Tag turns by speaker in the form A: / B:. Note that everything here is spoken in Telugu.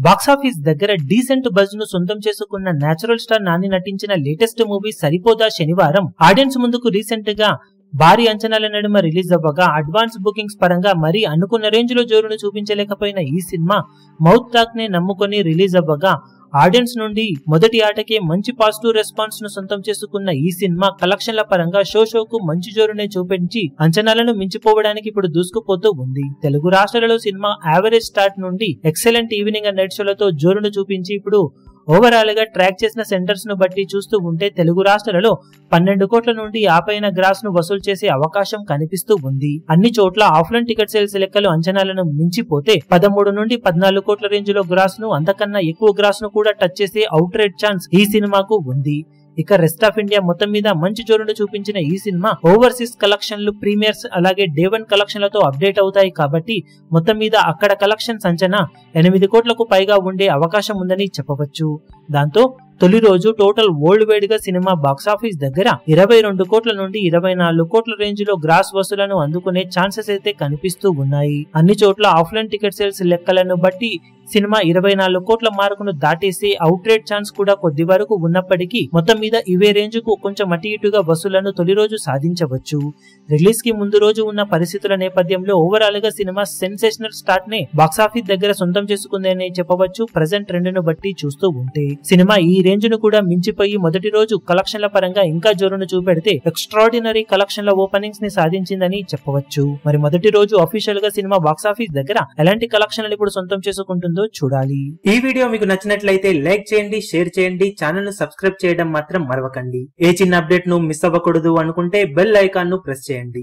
A: బాక్సాఫీస్ దగ్గర డీసెంట్ బజ్ ను సొంతం చేసుకున్న నేచురల్ స్టార్ నాని నటించిన లేటెస్ట్ మూవీ సరిపోదా శనివారం ఆడియన్స్ ముందుకు రీసెంట్ గా భారీ అంచనాల నడుమ రిలీజ్ అవ్వగా అడ్వాన్స్ బుకింగ్స్ పరంగా మరీ అనుకున్న రేంజ్ లో జోరును చూపించలేకపోయిన ఈ సినిమా మౌత్ టాక్ నే నమ్ముకొని రిలీజ్ అవ్వగా ఆడియన్స్ నుండి మొదటి ఆటకే మంచి పాజిటివ్ రెస్పాన్స్ ను సొంతం చేసుకున్న ఈ సినిమా కలెక్షన్ల పరంగా షోకు మంచి జోరునే చూపించి అంచనాలను మించిపోవడానికి ఇప్పుడు దూసుకుపోతూ ఉంది. తెలుగు రాష్ట్రాలలో సినిమా యావరేజ్ స్టార్ట్ నుండి ఎక్సలెంట్ ఈవినింగ్ అండ్ నైట్ షోలతో జోరును చూపించి ఇప్పుడు ఓవరాల్ గా ట్రాక్ చేసిన సెంటర్స్ ను బట్టి చూస్తూ ఉంటే తెలుగు రాష్ట్రాలలో 12 కోట్ల నుండి ఆపైన గ్రాస్ ను వసూలు చేసే అవకాశం కనిపిస్తూ ఉంది. అన్ని చోట్ల ఆఫ్లైన్ టికెట్ సేల్స్ లెక్కలు అంచనాలను మించిపోతే 13 నుండి 14 కోట్ల రేంజ్ లో గ్రాస్ ను అంతకన్నా ఎక్కువ గ్రాస్ ను కూడా టచ్ చేసే అవుట్ రేట్ ఛాన్స్ ఈ సినిమాకు ఉంది. ఇక రెస్ట్ ఆఫ్ ఇండియా మొత్తం మీద మంచి జోరును చూపించిన ఈ సినిమా ఓవర్సీస్ కలెక్షన్లు ప్రీమియర్స్ అలాగే డే 1 కలెక్షన్లతో అప్డేట్ అవుతాయి కాబట్టి మొత్తం మీద అక్కడ కలెక్షన్స్ అంచనా 8 కోట్లకు పైగా ఉండే అవకాశం ఉందని చెప్పవచ్చు. దాంతో తొలి రోజు టోటల్ వరల్డ్ వైడ్ గా సినిమా బాక్సాఫీస్ దగ్గర 22 కోట్ల నుండి 24 కోట్ల రేంజ్ లో గ్రాస్ వసూలను అందుకునే ఛాన్సెస్ అయితే కనిపిస్తూ ఉన్నాయి. అన్ని చోట్ల ఆఫ్లైన్ టికెట్ సేల్స్ లెక్కలను బట్టి సినిమా 24 కోట్ల మార్కును దాటేసి అవుట్ రేట్ ఛాన్స్ కూడా కొద్ది వరకు ఉన్నప్పటికీ మొత్తం మీద ఇవే రేంజ్ కు కొంచెం అటు ఇటుగా వసూలను తొలి రోజు సాధించవచ్చు. రిలీజ్ కి ముందు రోజు ఉన్న పరిస్థితుల నేపథ్యంలో ఓవరాల్ గా సినిమా సెన్సేషనల్ స్టార్ట్ నే బాక్సాఫీస్ దగ్గర సొంతం చేసుకుందని చెప్పవచ్చు. ప్రెజెంట్ ట్రెండ్ ను బట్టి చూస్తూ ఉంటే సినిమా ఈ రేంజ్ ను కూడా మించిపోయి మొదటి రోజు కలెక్షన్ల పరంగా ఇంకా జోరును చూపెడితే ఎక్స్ట్రాడినరీ కలెక్షన్ల ఓపెనింగ్స్ ని సాధించిందని చెప్పవచ్చు. మరి మొదటి రోజు అఫీషియల్ గా సినిమా బాక్సాఫీస్ దగ్గర ఎలాంటి కలెక్షన్లు ఇప్పుడు సొంతం చేసుకుంటుందో చూడాలి. ఈ వీడియో మీకు నచ్చినట్లయితే లైక్ చేయండి, షేర్ చేయండి, ఛానల్ ను సబ్స్క్రైబ్ చేయడం మాత్రం మరవకండి. ఏ చిన్న అప్డేట్ ను మిస్ అవ్వకూడదు అనుకుంటే బెల్ ఐకాన్ ను ప్రెస్ చేయండి.